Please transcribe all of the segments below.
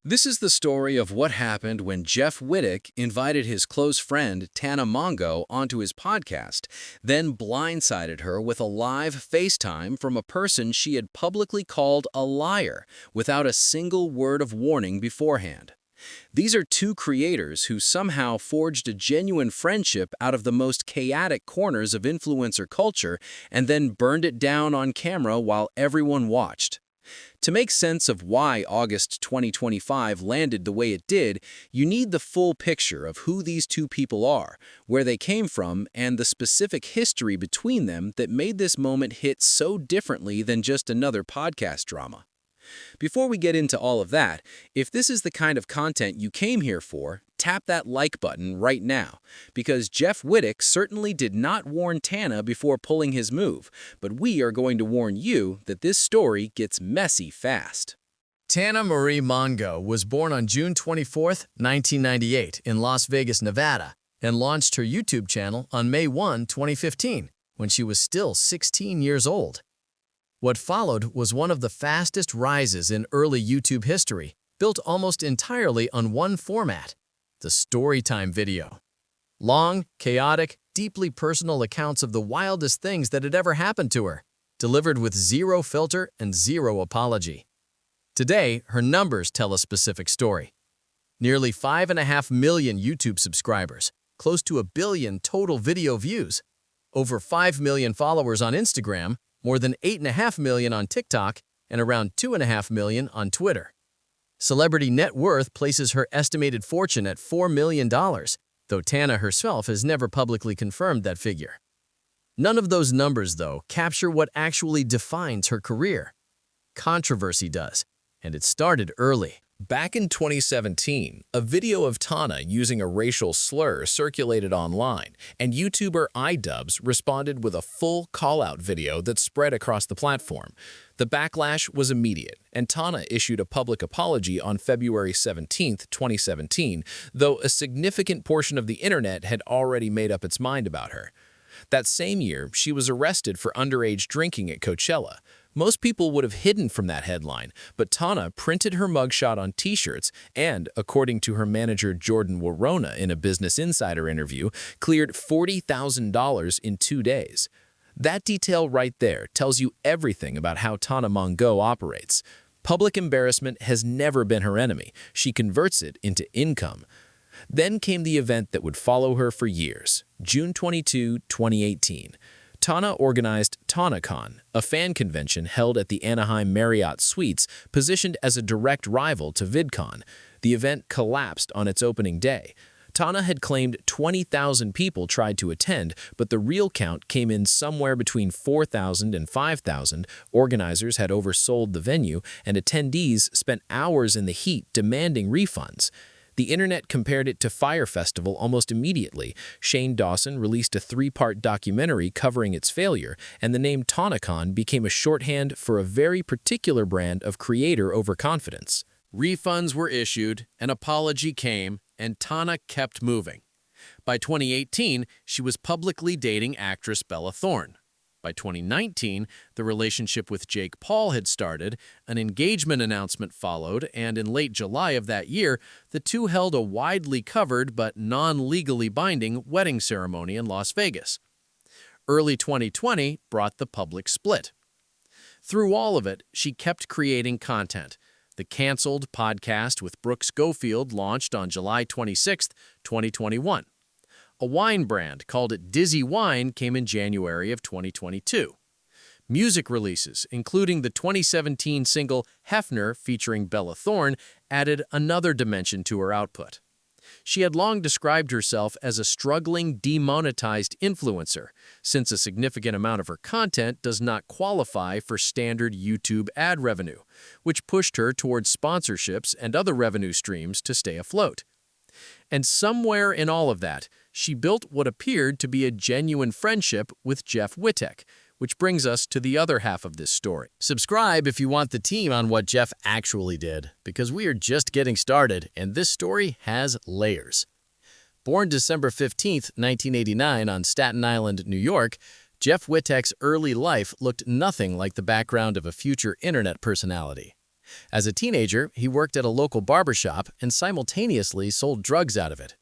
This is the story of what happened when Jeff Wittek invited his close friend Tana Mongeau onto his podcast, then blindsided her with a live FaceTime from a person she had publicly called a liar without a single word of warning beforehand. These are two creators who somehow forged a genuine friendship out of the most chaotic corners of influencer culture and then burned it down on camera while everyone watched. To make sense of why August 2025 landed the way it did, you need the full picture of who these two people are, where they came from, and the specific history between them that made this moment hit so differently than just another podcast drama. Before we get into all of that, if this is the kind of content you came here for, tap that like button right now, because Jeff Wittek certainly did not warn Tana before pulling his move, but we are going to warn you that this story gets messy fast. Tana Marie Mongeau was born on June 24, 1998 in Las Vegas, Nevada, and launched her YouTube channel on May 1, 2015, when she was still 16 years old. What followed was one of the fastest rises in early YouTube history, built almost entirely on one format: the storytime video. Long, chaotic, deeply personal accounts of the wildest things that had ever happened to her, delivered with zero filter and zero apology. Today, her numbers tell a specific story. Nearly 5.5 million YouTube subscribers, close to 1 billion total video views, over 5 million followers on Instagram, more than 8.5 million on TikTok, and around 2.5 million on Twitter. Celebrity net worth places her estimated fortune at $4 million, though Tana herself has never publicly confirmed that figure. None of those numbers, though, capture what actually defines her career. Controversy does, and it started early. Back in 2017, a video of Tana using a racial slur circulated online, and YouTuber iDubbbz responded with a full call-out video that spread across the platform. The backlash was immediate, and Tana issued a public apology on February 17, 2017, though a significant portion of the internet had already made up its mind about her. That same year, she was arrested for underage drinking at Coachella. Most people would have hidden from that headline, but Tana printed her mugshot on t-shirts and, according to her manager Jordan Warona in a Business Insider interview, cleared $40,000 in 2 days. That detail right there tells you everything about how Tana Mongeau operates. Public embarrassment has never been her enemy. She converts it into income. Then came the event that would follow her for years, June 22, 2018. Tana organized TanaCon, a fan convention held at the Anaheim Marriott Suites, positioned as a direct rival to VidCon. The event collapsed on its opening day. Tana had claimed 20,000 people tried to attend, but the real count came in somewhere between 4,000 and 5,000. Organizers had oversold the venue, and attendees spent hours in the heat demanding refunds. The internet compared it to Fyre Festival almost immediately. Shane Dawson released a 3-part documentary covering its failure, and the name TanaCon became a shorthand for a very particular brand of creator overconfidence. Refunds were issued, an apology came, and Tana kept moving. By 2018, she was publicly dating actress Bella Thorne. By 2019, the relationship with Jake Paul had started, an engagement announcement followed, and in late July of that year, the two held a widely covered but non-legally binding wedding ceremony in Las Vegas. Early 2020 brought the public split. Through all of it, she kept creating content. The canceled podcast with Brooke Schofield launched on July 26, 2021. A wine brand called it Dizzy Wine came in January of 2022. Music releases, including the 2017 single Hefner featuring Bella Thorne, added another dimension to her output. She had long described herself as a struggling, demonetized influencer, since a significant amount of her content does not qualify for standard YouTube ad revenue, which pushed her towards sponsorships and other revenue streams to stay afloat. And somewhere in all of that, she built what appeared to be a genuine friendship with Jeff Wittek, which brings us to the other half of this story. Subscribe if you want the team on what Jeff actually did, because we are just getting started, and this story has layers. Born December 15, 1989 on Staten Island, New York, Jeff Wittek's early life looked nothing like the background of a future internet personality. As a teenager, he worked at a local barbershop and simultaneously sold drugs out of it.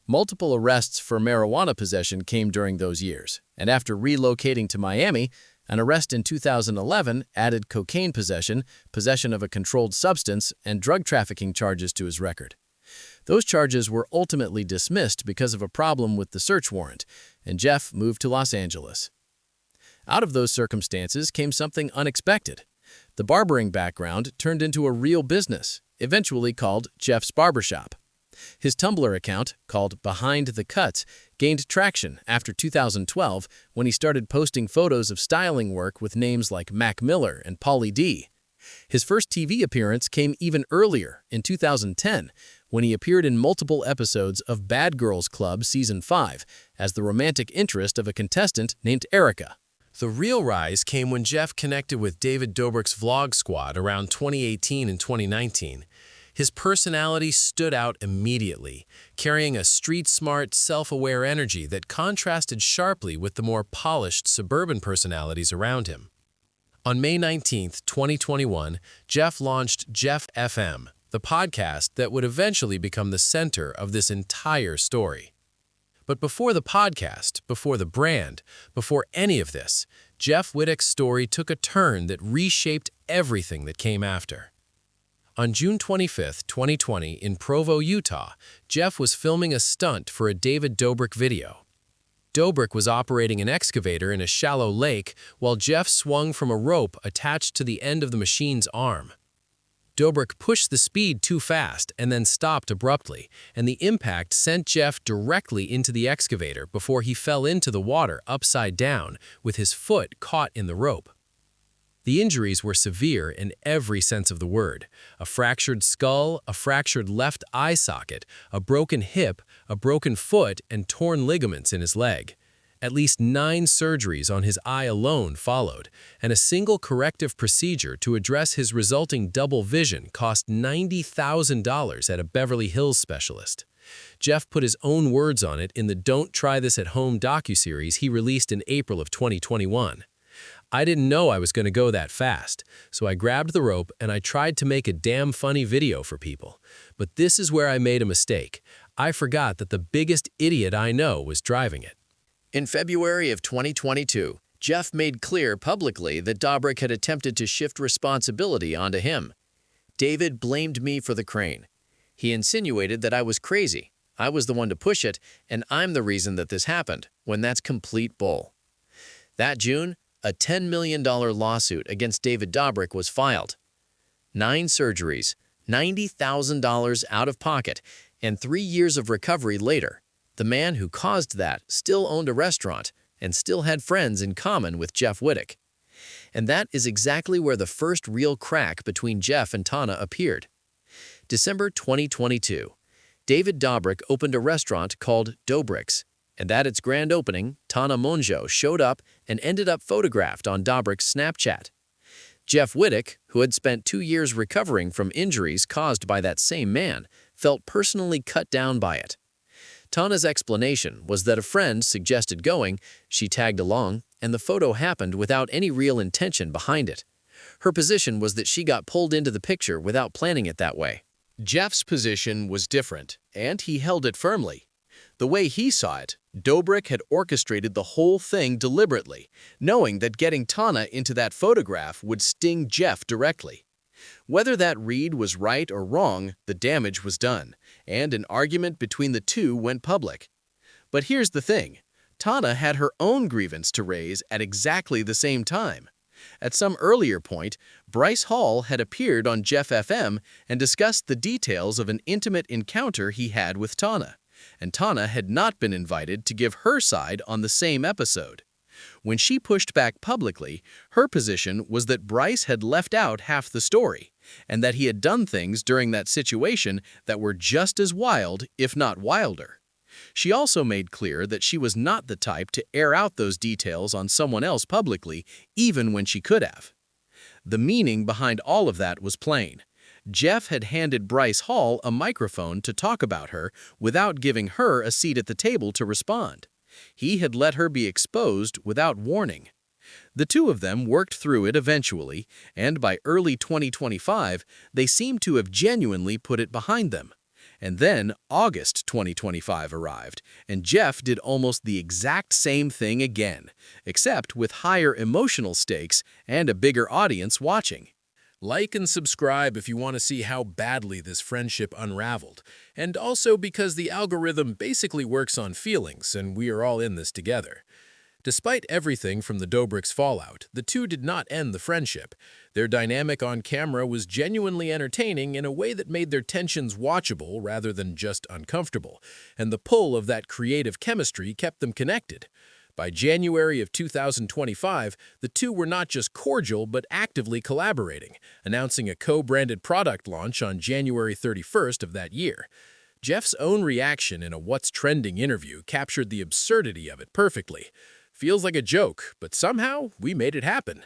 Multiple arrests for marijuana possession came during those years, and after relocating to Miami, an arrest in 2011 added cocaine possession, possession of a controlled substance, and drug trafficking charges to his record. Those charges were ultimately dismissed because of a problem with the search warrant, and Jeff moved to Los Angeles. Out of those circumstances came something unexpected. The barbering background turned into a real business, eventually called Jeff's Barbershop. His Tumblr account, called Behind the Cuts, gained traction after 2012 when he started posting photos of styling work with names like Mac Miller and Pauly D. His first TV appearance came even earlier, in 2010, when he appeared in multiple episodes of Bad Girls Club Season 5 as the romantic interest of a contestant named Erica. The real rise came when Jeff connected with David Dobrik's Vlog Squad around 2018 and 2019. His personality stood out immediately, carrying a street-smart, self-aware energy that contrasted sharply with the more polished suburban personalities around him. On May 19, 2021, Jeff launched Jeff FM, the podcast that would eventually become the center of this entire story. But before the podcast, before the brand, before any of this, Jeff Wittek's story took a turn that reshaped everything that came after. On June 25, 2020, in Provo, Utah, Jeff was filming a stunt for a David Dobrik video. Doughbrik was operating an excavator in a shallow lake while Jeff swung from a rope attached to the end of the machine's arm. Doughbrik pushed the speed too fast and then stopped abruptly, and the impact sent Jeff directly into the excavator before he fell into the water upside down with his foot caught in the rope. The injuries were severe in every sense of the word: a fractured skull, a fractured left eye socket, a broken hip, a broken foot, and torn ligaments in his leg. At least 9 surgeries on his eye alone followed, and a single corrective procedure to address his resulting double vision cost $90,000 at a Beverly Hills specialist. Jeff put his own words on it in the Don't Try This at Home docuseries he released in April of 2021. "I didn't know I was going to go that fast, so I grabbed the rope and I tried to make a damn funny video for people. But this is where I made a mistake. I forgot that the biggest idiot I know was driving it." In February of 2022, Jeff made clear publicly that Dobrik had attempted to shift responsibility onto him. "David blamed me for the crane. He insinuated that I was crazy. I was the one to push it, and I'm the reason that this happened, when that's complete bull." That June, a $10 million lawsuit against David Dobrik was filed. 9 surgeries, $90,000 out of pocket, and 3 years of recovery later, the man who caused that still owned a restaurant and still had friends in common with Jeff Wittek. And that is exactly where the first real crack between Jeff and Tana appeared. December 2022, David Dobrik opened a restaurant called Doughbrik's, and at its grand opening, Tana Mongeau showed up and ended up photographed on Doughbrik's Snapchat. Jeff Wittek, who had spent 2 years recovering from injuries caused by that same man, felt personally cut down by it. Tana's explanation was that a friend suggested going, she tagged along, and the photo happened without any real intention behind it. Her position was that she got pulled into the picture without planning it that way. Jeff's position was different, and he held it firmly. The way he saw it, Doughbrik had orchestrated the whole thing deliberately, knowing that getting Tana into that photograph would sting Jeff directly. Whether that read was right or wrong, the damage was done, and an argument between the two went public. But here's the thing. Tana had her own grievance to raise at exactly the same time. At some earlier point, Bryce Hall had appeared on Jeff FM and discussed the details of an intimate encounter he had with Tana, and Tana had not been invited to give her side on the same episode. When she pushed back publicly, her position was that Bryce had left out half the story, and that he had done things during that situation that were just as wild, if not wilder. She also made clear that she was not the type to air out those details on someone else publicly, even when she could have. The meaning behind all of that was plain. Jeff had handed Bryce Hall a microphone to talk about her without giving her a seat at the table to respond. He had let her be exposed without warning. The two of them worked through it eventually, and by early 2025, they seemed to have genuinely put it behind them. And then August 2025 arrived, and Jeff did almost the exact same thing again, except with higher emotional stakes and a bigger audience watching. Like and subscribe if you want to see how badly this friendship unraveled, and also because the algorithm basically works on feelings, and we are all in this together. Despite everything from the Doughbriks' fallout, the two did not end the friendship. Their dynamic on camera was genuinely entertaining in a way that made their tensions watchable rather than just uncomfortable, and the pull of that creative chemistry kept them connected. By January of 2025, the two were not just cordial but actively collaborating, announcing a co-branded product launch on January 31st of that year. Jeff's own reaction in a What's Trending interview captured the absurdity of it perfectly. Feels like a joke, but somehow we made it happen.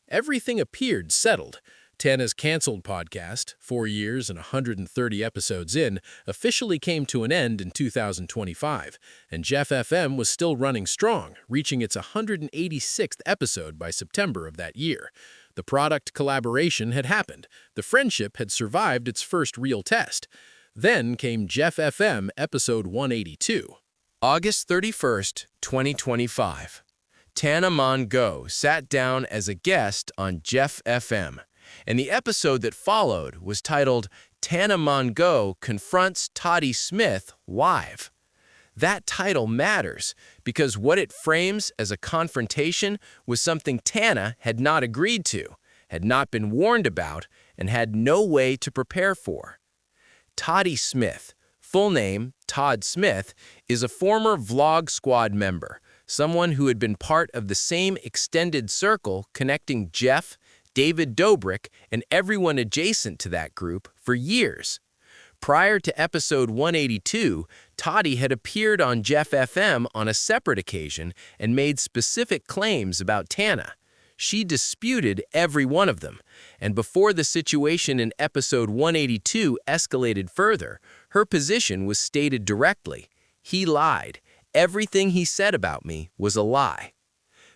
Everything appeared settled. Tana's canceled podcast, 4 years and 130 episodes in, officially came to an end in 2025, and Jeff FM was still running strong, reaching its 186th episode by September of that year. The product collaboration had happened. The friendship had survived its first real test. Then came Jeff FM episode 182. August 31st, 2025. Tana Mongeau sat down as a guest on Jeff FM, and the episode that followed was titled Tana Mongeau Confronts Toddie Smith Live. That title matters because what it frames as a confrontation was something Tana had not agreed to, had not been warned about, and had no way to prepare for. Toddie Smith, full name Todd Smith, is a former Vlog Squad member, someone who had been part of the same extended circle connecting Jeff, David Dobrik, and everyone adjacent to that group for years. Prior to episode 182, Toddie had appeared on Jeff FM on a separate occasion and made specific claims about Tana. She disputed every one of them, and before the situation in episode 182 escalated further, her position was stated directly. He lied. Everything he said about me was a lie.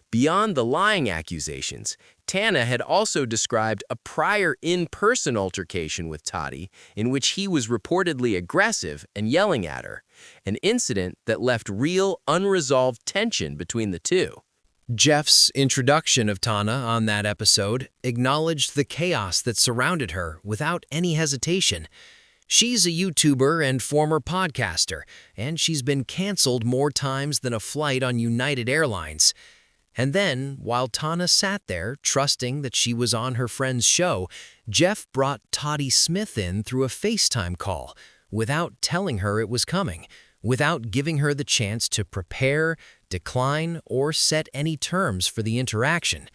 Beyond the lying accusations, Tana had also described a prior in-person altercation with Toddie in which he was reportedly aggressive and yelling at her, an incident that left real, unresolved tension between the two. Jeff's introduction of Tana on that episode acknowledged the chaos that surrounded her without any hesitation. She's a YouTuber and former podcaster, and she's been canceled more times than a flight on United Airlines. And then, while Tana sat there, trusting that she was on her friend's show, Jeff brought Toddie Smith in through a FaceTime call, without telling her it was coming, without giving her the chance to prepare, decline, or set any terms for the interaction.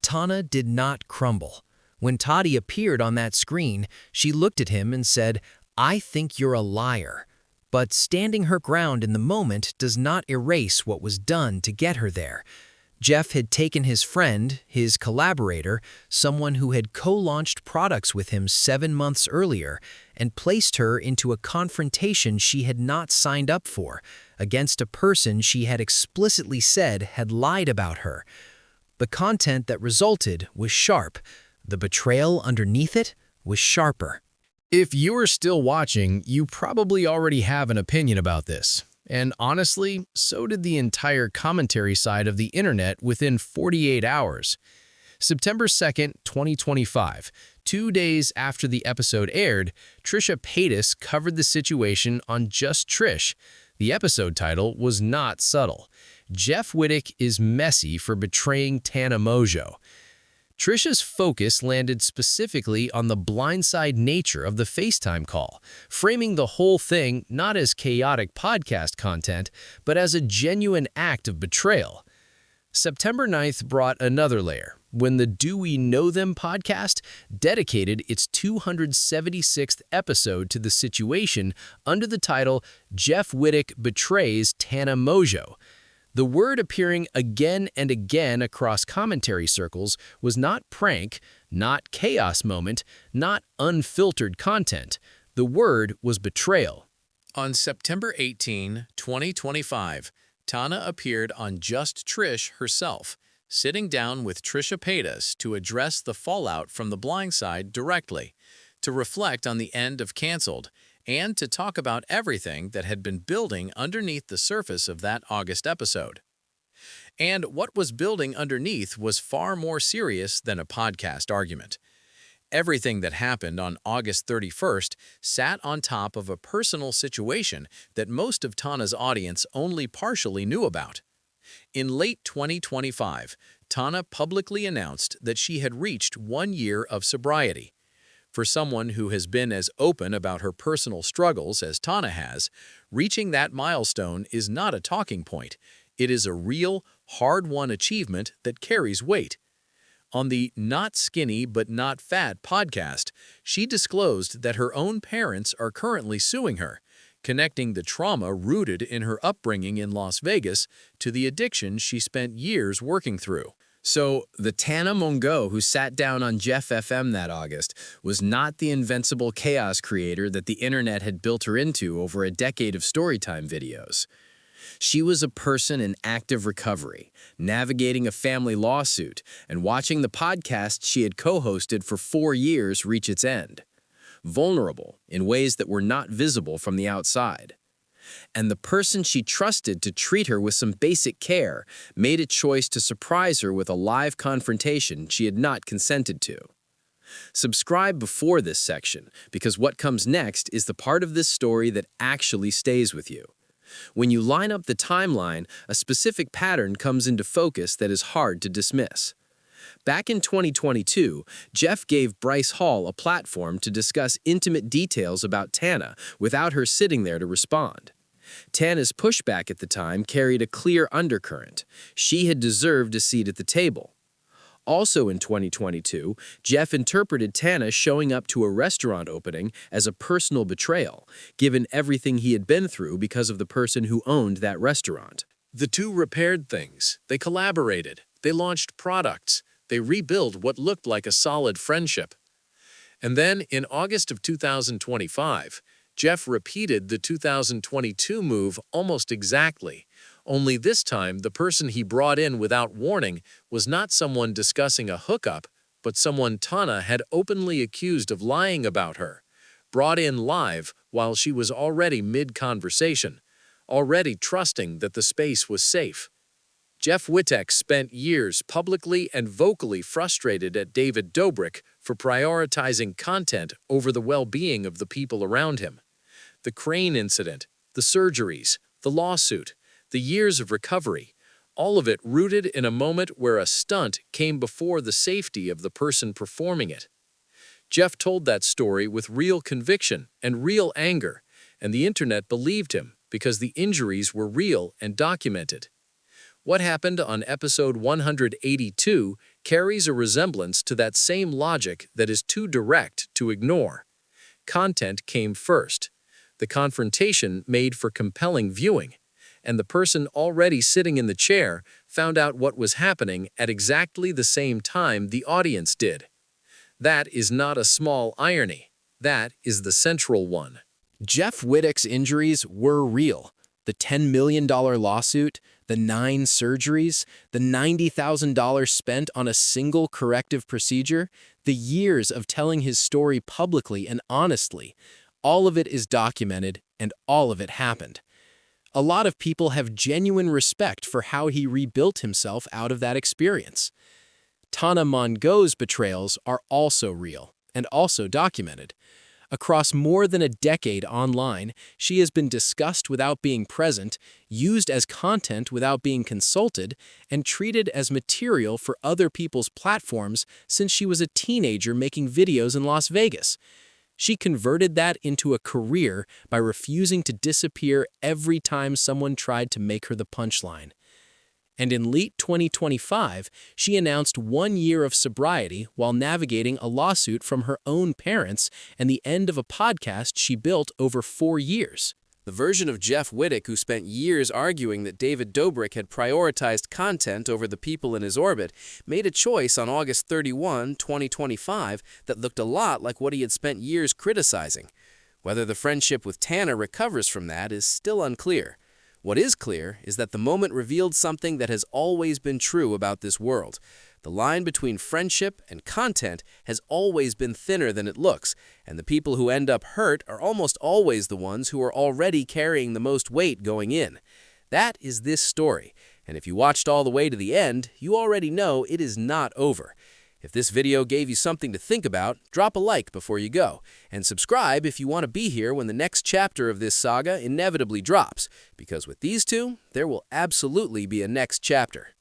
Tana did not crumble. When Toddie appeared on that screen, she looked at him and said, "I think you're a liar." But standing her ground in the moment does not erase what was done to get her there. Jeff had taken his friend, his collaborator, someone who had co-launched products with him 7 months earlier, and placed her into a confrontation she had not signed up for, against a person she had explicitly said had lied about her. The content that resulted was sharp. The betrayal underneath it was sharper. If you're still watching, you probably already have an opinion about this. And honestly, so did the entire commentary side of the internet within 48 hours. September 2nd, 2025, 2 days after the episode aired, Trisha Paytas covered the situation on Just Trish. The episode title was not subtle. Jeff Wittek is messy for betraying Tana Mongeau. Trisha's focus landed specifically on the blindside nature of the FaceTime call, framing the whole thing not as chaotic podcast content, but as a genuine act of betrayal. September 9th brought another layer, when the Do We Know Them podcast dedicated its 276th episode to the situation under the title Jeff Wittek Betrays Tana Mongeau. The word appearing again and again across commentary circles was not prank, not chaos moment, not unfiltered content. The word was betrayal. On September 18, 2025, Tana appeared on Just Trish herself, sitting down with Trisha Paytas to address the fallout from The Blind Side directly, to reflect on the end of Canceled, and to talk about everything that had been building underneath the surface of that August episode. And what was building underneath was far more serious than a podcast argument. Everything that happened on August 31st sat on top of a personal situation that most of Tana's audience only partially knew about. In late 2025, Tana publicly announced that she had reached 1 year of sobriety. For someone who has been as open about her personal struggles as Tana has, reaching that milestone is not a talking point. It is a real, hard-won achievement that carries weight. On the Not Skinny But Not Fat podcast, she disclosed that her own parents are currently suing her, connecting the trauma rooted in her upbringing in Las Vegas to the addiction she spent years working through. So, the Tana Mongeau who sat down on Jeff FM that August was not the invincible chaos creator that the internet had built her into over a decade of storytime videos. She was a person in active recovery, navigating a family lawsuit, and watching the podcast she had co-hosted for 4 years reach its end. Vulnerable in ways that were not visible from the outside. And the person she trusted to treat her with some basic care made a choice to surprise her with a live confrontation she had not consented to. Subscribe before this section, because what comes next is the part of this story that actually stays with you. When you line up the timeline, a specific pattern comes into focus that is hard to dismiss. Back in 2022, Jeff gave Bryce Hall a platform to discuss intimate details about Tana without her sitting there to respond. Tana's pushback at the time carried a clear undercurrent. She had deserved a seat at the table. Also in 2022, Jeff interpreted Tana showing up to a restaurant opening as a personal betrayal, given everything he had been through because of the person who owned that restaurant. The two repaired things. They collaborated. They launched products. They rebuilt what looked like a solid friendship. And then, in August of 2025, Jeff repeated the 2022 move almost exactly, only this time the person he brought in without warning was not someone discussing a hookup, but someone Tana had openly accused of lying about her, brought in live while she was already mid-conversation, already trusting that the space was safe. Jeff Wittek spent years publicly and vocally frustrated at David Dobrik for prioritizing content over the well-being of the people around him. The crane incident, the surgeries, the lawsuit, the years of recovery, all of it rooted in a moment where a stunt came before the safety of the person performing it. Jeff told that story with real conviction and real anger, and the internet believed him because the injuries were real and documented. What happened on episode 182 carries a resemblance to that same logic that is too direct to ignore. Content came first. The confrontation made for compelling viewing, and the person already sitting in the chair found out what was happening at exactly the same time the audience did. That is not a small irony. That is the central one. Jeff Wittek's injuries were real. The $10 million lawsuit, the 9 surgeries, the $90,000 spent on a single corrective procedure, the years of telling his story publicly and honestly, all of it is documented and all of it happened. A lot of people have genuine respect for how he rebuilt himself out of that experience. Tana Mongeau's betrayals are also real and also documented. Across more than a decade online, she has been discussed without being present, used as content without being consulted, and treated as material for other people's platforms since she was a teenager making videos in Las Vegas. She converted that into a career by refusing to disappear every time someone tried to make her the punchline. And in late 2025, she announced 1 year of sobriety while navigating a lawsuit from her own parents and the end of a podcast she built over 4 years. The version of Jeff Wittek who spent years arguing that David Dobrik had prioritized content over the people in his orbit made a choice on August 31, 2025 that looked a lot like what he had spent years criticizing. Whether the friendship with Tana recovers from that is still unclear. What is clear is that the moment revealed something that has always been true about this world. The line between friendship and content has always been thinner than it looks, and the people who end up hurt are almost always the ones who are already carrying the most weight going in. That is this story, and if you watched all the way to the end, you already know it is not over. If this video gave you something to think about, drop a like before you go, and subscribe if you want to be here when the next chapter of this saga inevitably drops, because with these two, there will absolutely be a next chapter.